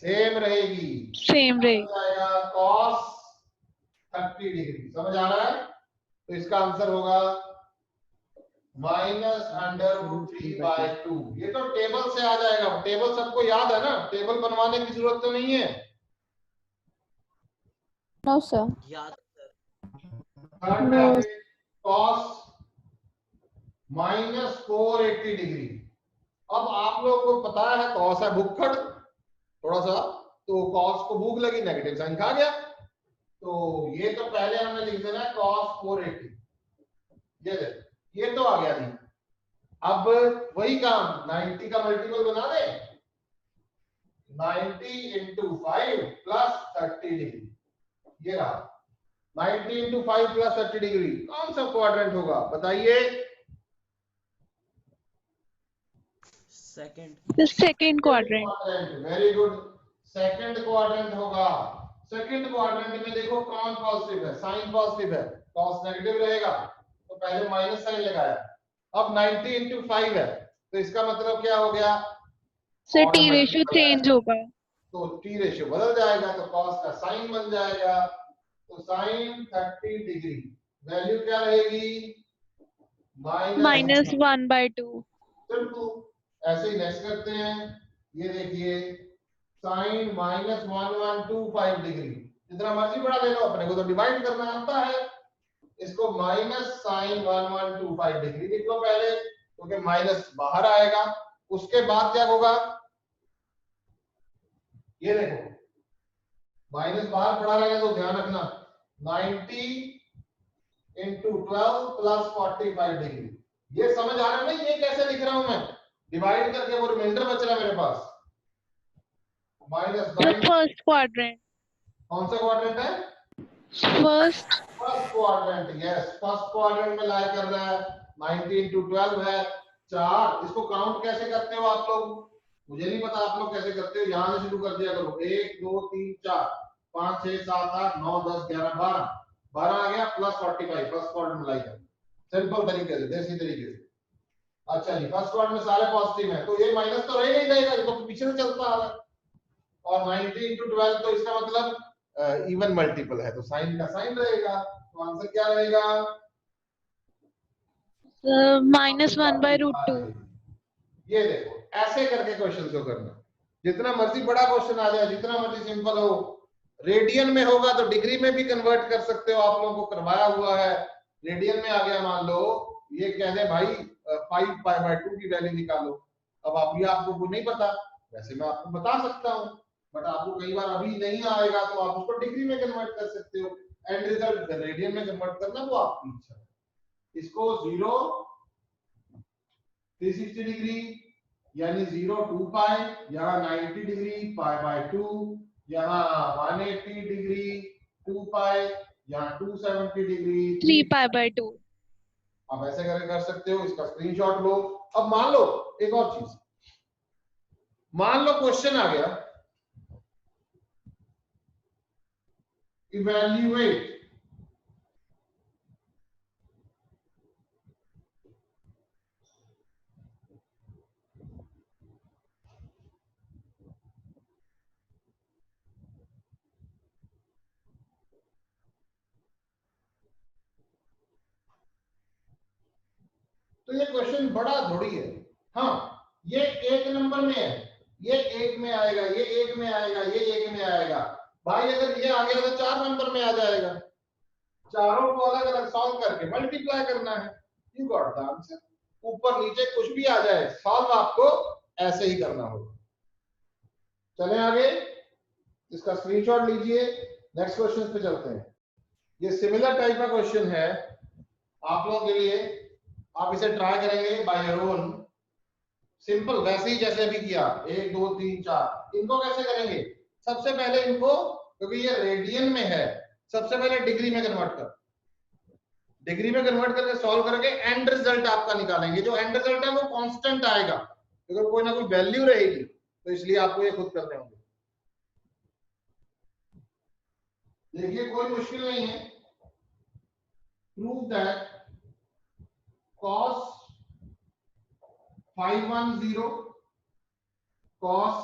सेम रहेगी, same rate आएगा cos 30 डिग्री, समझ आ रहा है? तो इसका आंसर होगा -√3/2। ये तो टेबल से आ जाएगा, टेबल सबको याद है ना, टेबल बनवाने की जरूरत तो नहीं है। No, sir. cos -480 डिग्री, अब आप लोगों को पता है कॉस है भुक्खड़ थोड़ा सा, तो कॉस को भूख लगी, नेगेटिव साइन खा गया, तो ये तो पहले हमने लिख देना है cos 480, ये देखो ये तो आ गया नहीं। अब वही काम 90 का मल्टीपल बना दे, 90 इंटू 5 प्लस 30 डिग्री, ये रहा 90 इंटू 5 प्लस 30 डिग्री। कौन सा क्वाड्रेंट होगा बताइए? Second. The second quadrant. Very good, second quadrant होगा। सेकंड क्वाड्रेंट में देखो कौन पॉजिटिव है, साइन पॉजिटिव है, कॉस नेगेटिव रहेगा, तो पहले माइनस साइन लगाया। अब 90 इंटू 5 है, तो इसका मतलब क्या हो गया? So और T ratio multiply change होगा. तो टी रेशियो बदल जाएगा, तो कॉस का साइन बन जाएगा, तो साइन 30 डिग्री वैल्यू क्या रहेगी? Minus 1/2. सिंपल। ऐसे ही नेक्स्ट करते हैं, ये देखिए साइन -1125 डिग्री, जितना मर्जी बड़ा ले लो, अपने को तो डिवाइड करना आता है, इसको माइनस साइन 1125 डिग्री लिख लो पहले, क्योंकि माइनस बाहर आएगा। उसके बाद क्या होगा? ये देखो माइनस बाहर पड़ा रहेगा, तो ध्यान रखना 90 इंटू 12 प्लस 45 डिग्री। ये समझ आ रहा है ना ये कैसे लिख रहा हूं मैं? डिवाइड करके वो रिमाइंडर बच रहा है मेरे पास, The -9। first quadrant. कौन सा क्वाड्रेंट है? First. First quadrant, yes first quadrant में लाई कर रहा है। 90 इंटू 12 है 4। इसको काउंट कैसे करते हो आप लोग? मुझे नहीं पता आप लोग कैसे करते हो, यहां से शुरू कर दिया करो। 1 2 3 4 5 6 7 8 9 10 11 12 12 आ गया प्लस 45 फर्स्ट क्वाड्रेंट में लाई कर, सिंपल तरीके से, देसी तरीके से। अच्छा जी, फर्स्ट क्वाड्रेंट में सारे पॉजिटिव हैं, तो ये माइनस तो रहेगा ही रहेगा, ये तो पीछे से चलता आ रहा है। और 90 इंटू 12 तो इसका मतलब इवन मल्टीपल है, तो साइन का साइन रहेगा, तो आंसर क्या रहेगा? Minus 1/√2. ये देखो ऐसे करके क्वेश्चन को करना, जितना मर्जी बड़ा क्वेश्चन आ जाए, जितना मर्जी सिंपल हो, रेडियन में होगा तो डिग्री में भी कन्वर्ट कर सकते हो, आप लोगों को करवाया हुआ है। रेडियन में आ गया, मान लो ये कह दे भाई 5π/2 की वैल्यू निकालो, अब आप ये आपको नहीं पता, वैसे मैं आपको बता सकता हूँ, बट आपको कई बार अभी नहीं आएगा तो आप उसको डिग्री में कन्वर्ट कर सकते हो। एंड रिजल्ट रेडियन में कन्वर्ट करना वो आपकी इच्छा है। इसको 0 360 डिग्री यानी 0 2π, यहाँ 90 डिग्री π/2, यहाँ 180 डिग्री 2π, यहाँ 270 डिग्री 3π/2. आप ऐसे करके कर सकते हो, इसका स्क्रीनशॉट लो। अब मान लो एक और चीज, मान लो क्वेश्चन आ गया इवैल्यूएट तो ये क्वेश्चन बड़ा थोड़ी है। हाँ ये एक नंबर में है, ये एक में आएगा, ये एक में आएगा, ये एक में आएगा। भाई अगर ये आ गया तो 4 नंबर में आ जाएगा। चारों को अलग अलग सॉल्व करके मल्टीप्लाई करना है, यू गॉट द आंसर। ऊपर नीचे कुछ भी आ जाए, सॉल्व आपको ऐसे ही करना होगा। चलें आगे, इसका स्क्रीनशॉट लीजिए, नेक्स्ट क्वेश्चन पे चलते हैं। ये सिमिलर टाइप का क्वेश्चन है आप लोगों के लिए, आप इसे ट्राई करेंगे बाय योर ओन, सिंपल वैसे ही जैसे अभी किया 1 2 3 4। इनको कैसे करेंगे? सबसे पहले इनको, क्योंकि ये रेडियन में है, सबसे पहले डिग्री में कन्वर्ट कर, डिग्री में कन्वर्ट करके सॉल्व करके एंड रिजल्ट आपका निकालेंगे। जो एंड रिजल्ट है वो कांस्टेंट आएगा, अगर कोई ना कोई वैल्यू रहेगी, तो इसलिए आपको ये खुद करने होंगे। देखिए कोई मुश्किल नहीं है। Prove that cos 510 cos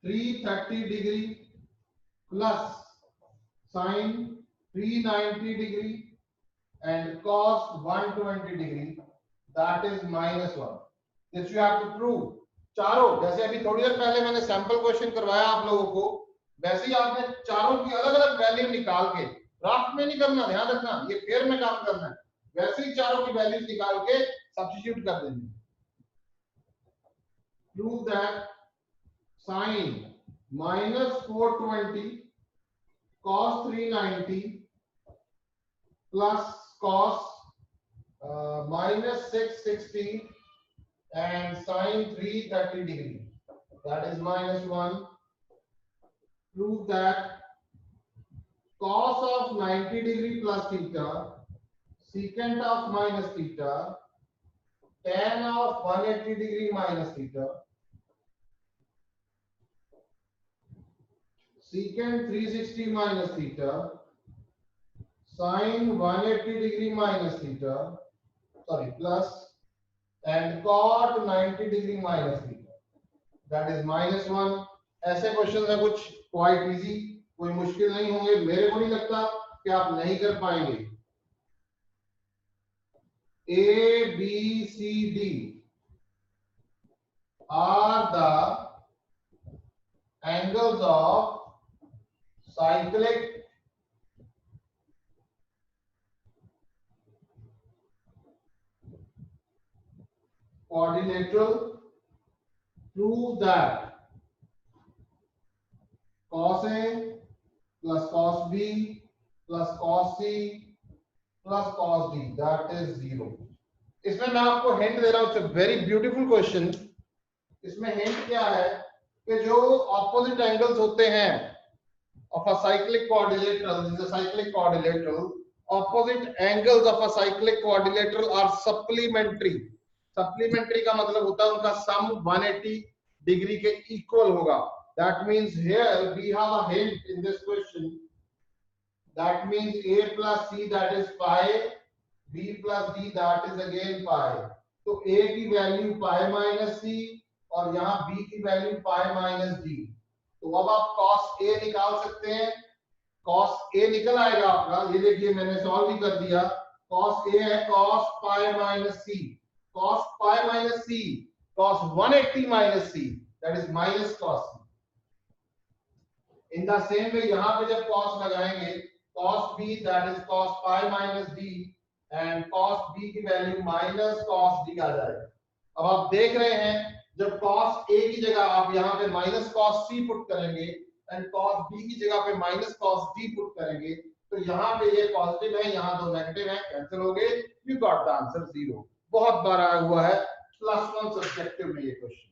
330 degree plus sin 390 degree and cos 120 degree, that is -1. This you have to prove. चारों, जैसे अभी थोड़ी देर पहले मैंने सैंपल क्वेश्चन करवाया आप लोगों को, वैसे ही आपने चारों की अलग अलग वैल्यू निकाल के, ड्राफ्ट में नहीं करना, ध्यान रखना, ये पेयर में काम करना है। वैसे ही चारों की वैल्यूज निकाल के सब्स्टिट्यूट कर देंगे। prove that sin minus 420 cos 390 plus cos minus 660 and sin 330 degree, that is minus 1. Prove that cos of 90 degree plus theta, secant of minus theta, tan of 180 degree minus theta, secant 360 minus theta, sin 180 degree minus theta, sorry, plus, and cot 90 degree minus theta, that is minus 1. ऐसे क्वेश्चन है कुछ क्वाइट इजी, कोई मुश्किल नहीं होंगे, मेरे को नहीं लगता कि आप नहीं कर पाएंगे. A, B, C, D are the angles of cyclic quadrilateral. Prove that cos A plus cos B plus cos C plus cos D, that is 0. इसमें मैं आपको हिंट दे रहा हूं, it's a very beautiful question. इसमें हिंट क्या है कि जो ऑपोजिट एंगल्स होते हैं of a cyclic quadrilateral, this is a cyclic quadrilateral, opposite angles of a cyclic quadrilateral are supplementary. Supplementary का मतलब होता है उनका sum 180 डिग्री के इक्वल होगा. That means here we have a hint in this question. That means A plus C, that is pi, B plus D, that is again pi. तो A की वैल्यू pi माइनस C और यहाँ B की वैल्यू pi माइनस D. तो अब आप cos A निकाल सकते हैं. cos A निकल आएगा आपका, ये देखिए मैंने सॉल्व भी कर दिया. cos A है cos pi minus C, cos pi minus C, cos 180 minus C, that is minus cos C. In the same way यहाँ पे जब cos लगाएंगे, cos B, that is cos pi minus D, and cos B की वैल्यू minus cos D आ जाएगा. अब आप देख रहे हैं जब cos A की जगह आप यहाँ पे minus cos C पुट करेंगे and cos B की जगह पे minus cos D पुट करेंगे, तो यहाँ पे ये पॉजिटिव है, यहाँ दो नेगेटिव है, कैंसिल हो गए. You got the answer 0. बहुत बार आया हुआ है +1 सब्जेक्टिव में ये क्वेश्चन,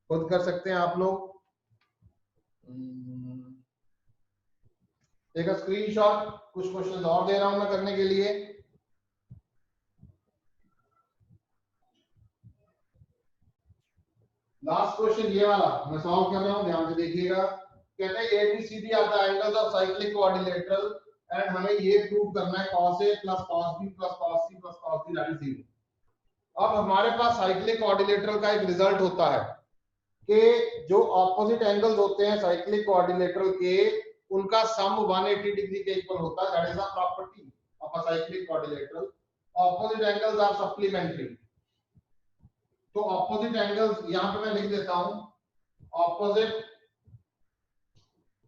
खुद कर सकते हैं आप लोग. एक स्क्रीनशॉट, कुछ क्वेश्चन और दे रहा हूं मैं करने के लिए. लास्ट क्वेश्चन ये वाला मैं सॉल्व कर रहा हूं, ध्यान से देखिएगा. कहते हैं ABCD are the angles of cyclic quadrilateral and हमें ये प्रूव करना है cos A plus cos B plus cos C plus cos D, that is 0. अब हमारे पास साइक्लिक क्वाड्रिलेटरल का एक रिजल्ट होता है कि जो ऑपोजिट एंगल्स होते हैं साइक्लिक क्वाड्रिलेटरल के, उनका सम 180 डिग्री के इक्वल होता है. That is a property of a cyclic quadrilateral. Opposite angles are supplementary. तो ऑपोजिट एंगल्स यहां पे मैं लिख देता हूं, opposite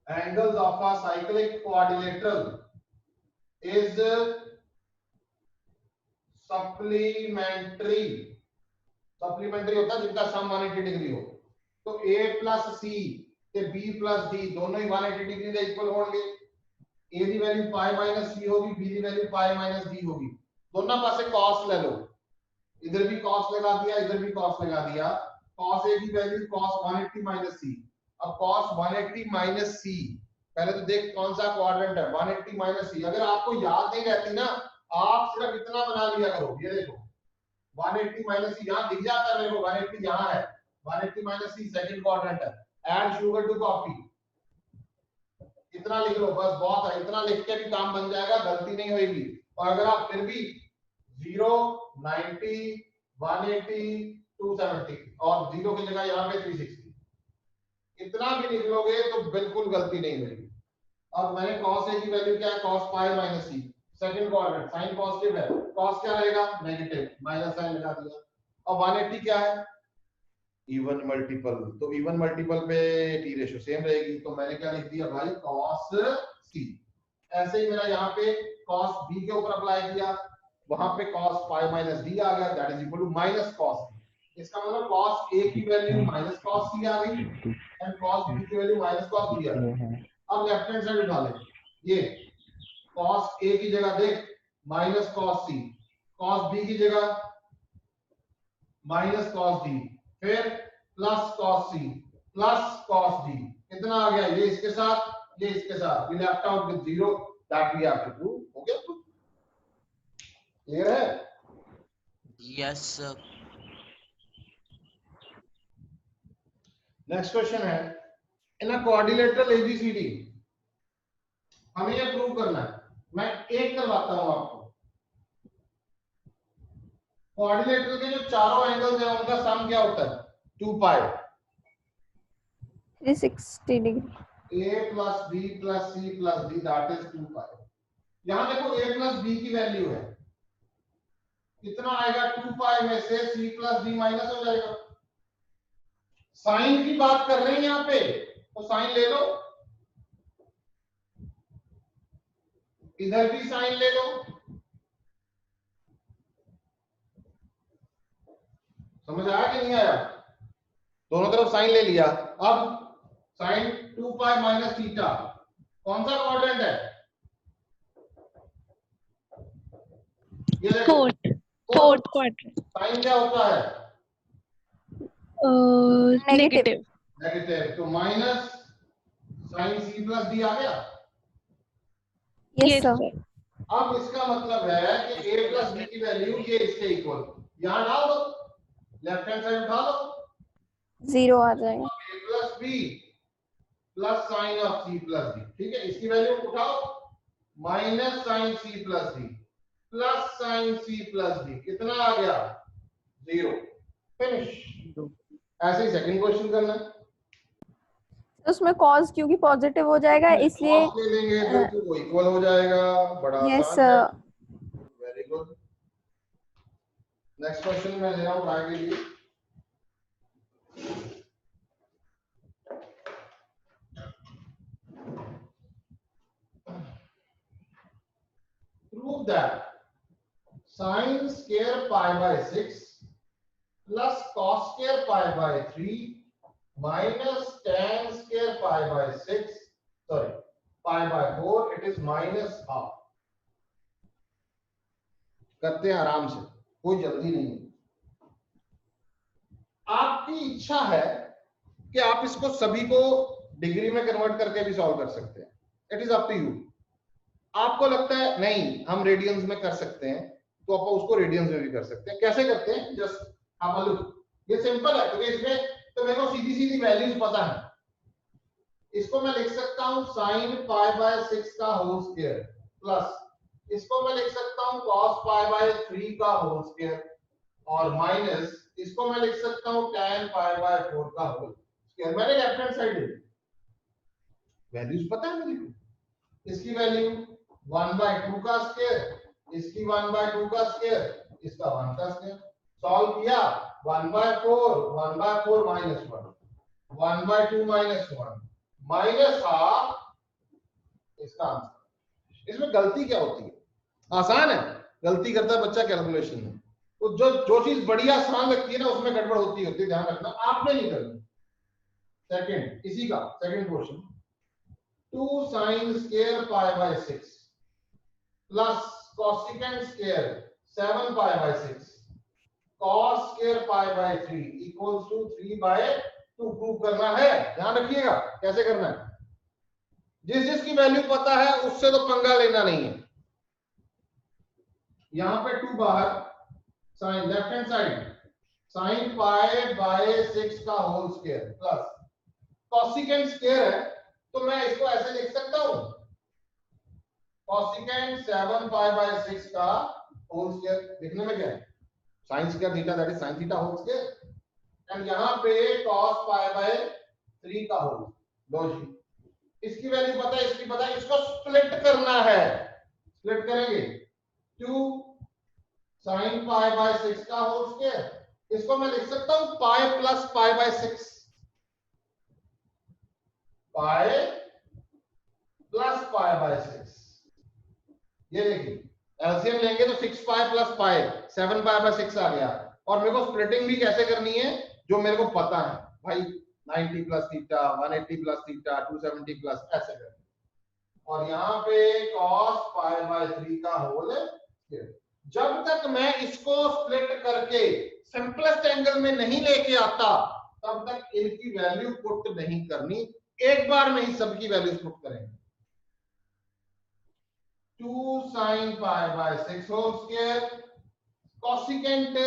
angles of a cyclic quadrilateral is supplementary. Supplementary होता है जिनका सम 180 डिग्री हो. तो A प्लस C ਤੇ B plus D दोनों ही 180 डिग्री ਦੇ इक्वल होंगे. A ਦੀ वैल्यू pi minus C होगी, B ਦੀ वैल्यू pi minus D होगी. दोनों पासे cos ले लो, इधर भी cos लगा दिया, इधर भी cos लगा दिया. cos A की वैल्यू cos 180 minus C. अब cos 180 minus C, पहले तो देख कौन सा क्वाड्रेंट है. 180 minus C अगर आपको याद नहीं रहती ना, आप सिर्फ इतना बना लिया करो. ये देखो 180 minus C यहाँ दिख जाता है मेरे को, 180 यहाँ है, 180 minus C सेकंड क्वाड्रेंट है. Add sugar to coffee, इतना लिख लो बस, बहुत है. इतना लिख के भी काम बन जाएगा, गलती नहीं होगी. और अगर आप फिर भी 0, 90, 180, 270 और 0 की जगह यहाँ पे 360 इतना भी लिख लोगे तो बिल्कुल गलती नहीं होगी. अब मैंने cos A की वैल्यू क्या है, cos pi minus C, second quadrant, sine positive है, cos क्या रहेगा, नेगेटिव, माइनस साइन लगा दिया. अब 180 क्या है, इवन मल्टीपल. तो इवन मल्टीपल पे टी रेशियो सेम रहेगी. तो मैंने क्या लिख दिया भाई, cos C. ऐसे ही मेरा यहाँ पे cos B के ऊपर अप्लाई किया, वहां पे cos pi minus D आ गया, that is equal to minus cos B. इसका मतलब cos a की वैल्यू माइनस cos c आ गई एंड cos b की वैल्यू माइनस cos b आ गई। अब लेफ्ट हैंड साइड उठा ले, ये cos a की जगह देख minus cos c, cos b की जगह माइनस cos d, फिर plus cos c plus cos d, कितना आ गया, ये इसके साथ ये इसके साथ, we left out with 0 that we have to prove। हो गया, क्लियर है? Yes sir. नेक्स्ट क्वेश्चन है, इन अ क्वाड्रिलेटरल एबीसीडी हमें ये प्रूव करना है, मैं एक करवाता हूं आपको। क्वाड्रिलेटरल के जो चारों एंगल्स हैं उनका सम क्या होता है, 2 पाई 360 degree। a plus b plus c plus d that is 2 पाई। यहां देखो a plus b की वैल्यू है, कितना आएगा, 2 पाई में से c plus d माइनस हो जाएगा। साइन की बात कर रहे हैं यहां पे, तो साइन ले लो, इधर भी साइन ले लो, समझ आया कि नहीं आया? दोनों तरफ साइन ले लिया। अब साइन 2 पाई माइनस थीटा कौन सा क्वाड्रेंट है, ये देखो फोर्थ क्वाड्रेंट। साइन क्या होता है, नेगेटिव। नेगेटिव, तो minus sine c plus d आ गया। Yes sir। अब इसका मतलब है कि a प्लस b की वैल्यू ये इसके इक्वल, यहां डाल दो, लेफ्ट हैंड साइड उठा लो, 0 आ जाएगा। a plus b plus sine of c plus d, ठीक है, इसकी वैल्यू उठाओ, minus sine c plus d plus sine c plus d, कितना आ गया, 0, फिनिश। ऐसे ही सेकंड क्वेश्चन करना है, उसमें cos क्योंकि पॉजिटिव हो जाएगा इसलिए cos ले लेंगे तो वो इक्वल हो जाएगा, बड़ा यस आसान सर। है। Very good. नेक्स्ट क्वेश्चन मैं ले रहा हूं ट्राई के लिए, prove that sin square pi by 6 plus cos square pi by 3 minus tan square pi by 6, sorry, pi by 4, it is minus half। करते हैं आराम से, कोई जल्दी नहीं है। आपकी इच्छा है कि आप इसको सभी को डिग्री में कन्वर्ट करके भी सॉल्व कर सकते हैं, it is up to you. आपको लगता है नहीं हम रेडियंस में कर सकते हैं, तो आप उसको रेडियंस में भी कर सकते हैं। कैसे करते हैं, जस्ट हैव अ लुक। ये सिंपल है क्योंकि इसमें तो मेरे को सीधी सीधी वैल्यूज पता है। इसको मैं लिख सकता हूं sin पाई बाय 6 का होल स्क्वायर प्लस इसको मैं लिख सकता हूं cos पाई बाय 3 का होल स्क्वायर और माइनस इसको मैं लिख सकता हूं tan पाई बाय 4 का होल स्क्वायर। मैंने लेफ्ट हैंड साइड ले वैल्यूज पता है मेरे को। इसकी वैल्यू 1/2 का स्क्वायर, इसकी 1/2 का स्क्वायर, इसका 1 का स्क्वायर। सॉल्व किया 1/4 1/4 माइनस 1 1/2 माइनस 1 माइनस हाफ, इसका आंसर। इसमें गलती क्या होती है, आसान है, गलती करता है बच्चा कैलकुलेशन में। तो जो चीज बड़ी आसान लगती है ना उसमें गड़बड़ होती है, ध्यान रखना, आपने नहीं करनी। सेकंड, इसी का second question, 2 sin square pi by 6 plus cosecant square 7 pi by 6 cos square pi by 3 equals to 3/2 prove करना है। ध्यान रखिएगा कैसे करना है, जिस जिसकी वैल्यू पता है उससे तो पंगा लेना नहीं है। यहां पे 2 बाहर, sine left hand side sin pi by 6 का whole square plus cosecant square है तो मैं इसको ऐसे लिख सकता हूं cosecant 7 pi by 6 का होल स्क्वायर। लिखने में क्या है, sin square theta that is sin थीटा होल स्क्वायर एंड यहां पे cos pi by 3 का होल। लो जी इसकी वैल्यू पता है, इसकी पता है, इसको स्प्लिट करना है। स्प्लिट करेंगे 2 sin pi by 6 का होल स्क्वायर, इसको मैं लिख सकता हूं pi plus pi by 6, pi plus pi by 6। ये देखिए एलसीएम लेंगे तो 6 pi plus pi 7 pi by 6 आ गया, और मेरे को स्प्लिटिंग भी कैसे करनी है जो मेरे को पता है भाई, 90 plus theta, 180 plus theta, 270 plus, ऐसे करनी। और यहाँ पे cos पाई बाय 3 का होल स्क्वायर। जब तक मैं इसको स्प्लिट करके सिंपलेस्ट एंगल में नहीं लेके आता तब तक इनकी वैल्यू पुट नहीं करनी, एक बार में ही सबकी वैल्यूज पुट करेंगे। 2 sin pi by 6 whole square, cosecant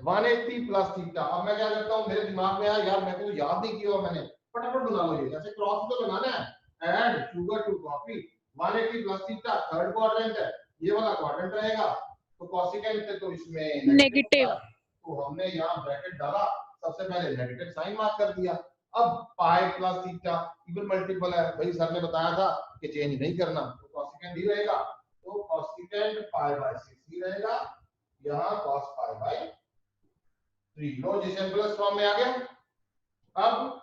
180 plus theta. अब मैं क्या करता हूं, मेरे दिमाग में आया यार मेरे को याद नहीं किया मैंने, फटाफट बना लो। ये ऐसे क्रॉस तो लगाना है, add sugar to coffee, 180 plus theta third quadrant है, ये वाला क्वाड्रेंट रहेगा, तो कोसिकेंट है तो इसमें नेगेटिव। तो हमने यहाँ ब्रैकेट डाला, सबसे पहले नेगेटिव साइन मार्क कर दिया। अब pi plus theta even multiple है, भाई सर ने बताया था कि चेंज नहीं करना, तो कोसिकेंट ही रहेगा, तो कोसिकेंट पाई बाय 6 ही रहेगा, यहाँ cos पाई बाय 3। लो जी सिंपलेस्ट फॉर्म में आ गया। अब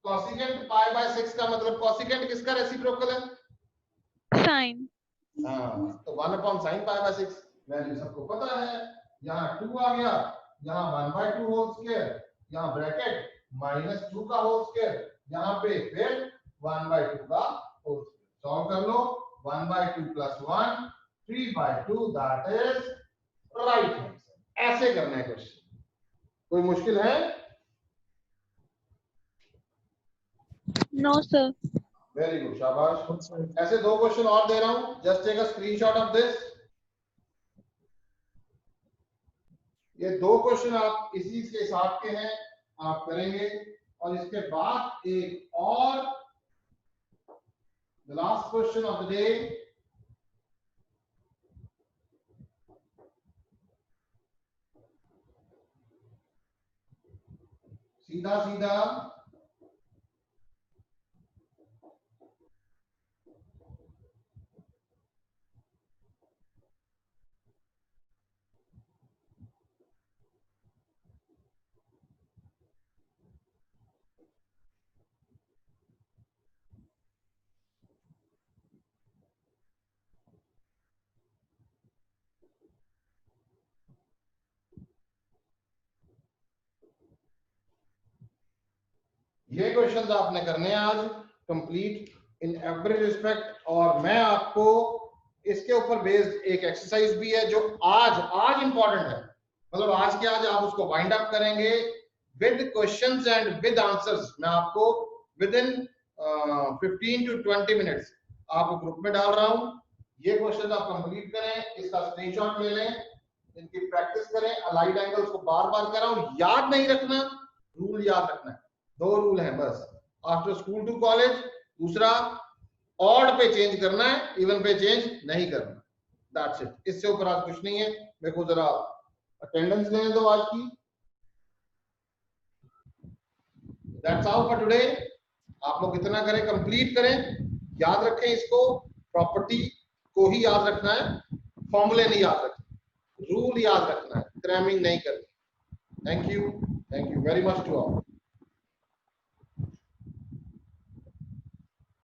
कोसिकेंट पाई बाय 6 का मतलब कोसिकेंट किसका रेसिप्रोकल है? साइन। हाँ, तो 1 upon sin pi by 6 value सबको पता है। यहाँ 2 आ गया, यहाँ 1/2 होल स्क्वायर, यहाँ ब्रैकेट -2 का होल स्क्वायर, यहाँ पे फिर 1/2 का होल स्क्वायर। सॉल्व कर लो, 1/2 प्लस 1 3/2 दैट इज राइट आंसर। ऐसे करना है क्वेश्चन, कोई मुश्किल है? No sir. वेरी गुड, शाबाश। ऐसे 2 क्वेश्चन और दे रहा हूं, just take a screenshot of this. ये 2 क्वेश्चन आप इसी के साथ के हैं, आप करेंगे, और इसके बाद एक और the last question of the day. सीधा सीधा ये क्वेश्चंस आपने करने हैं आज कंप्लीट इन एवरी रिस्पेक्ट, और मैं आपको इसके ऊपर बेस्ड एक एक्सरसाइज भी है जो आज इंपॉर्टेंट है, मतलब आज के आज आप उसको वाइंड अप करेंगे with questions and with answers. मैं आपको विद इन 15 to 20 मिनट्स आपको ग्रुप में डाल रहा हूं। ये क्वेश्चन आप कंप्लीट करें, इसका स्क्रीनशॉट ले लें, इनकी प्रैक्टिस करें, अलाइड एंगल्स को बार बार कराऊं, याद नहीं रखना, रूल याद रखना है। 2 रूल है बस, आफ्टर स्कूल टू कॉलेज, दूसरा ऑड पे चेंज करना है, इवन पे चेंज नहीं करना, दैट्स इट। इससे ऊपर आज कुछ नहीं है। मेरे को जरा अटेंडेंस लेने दो आज की। That's all for today. आप लोग कितना करें, कंप्लीट करें, याद रखें, इसको प्रॉपर्टी को ही याद रखना है, फॉर्मूले नहीं याद रखना, रूल याद रखना है, क्रैमिंग नहीं करनी। Thank you very much to all.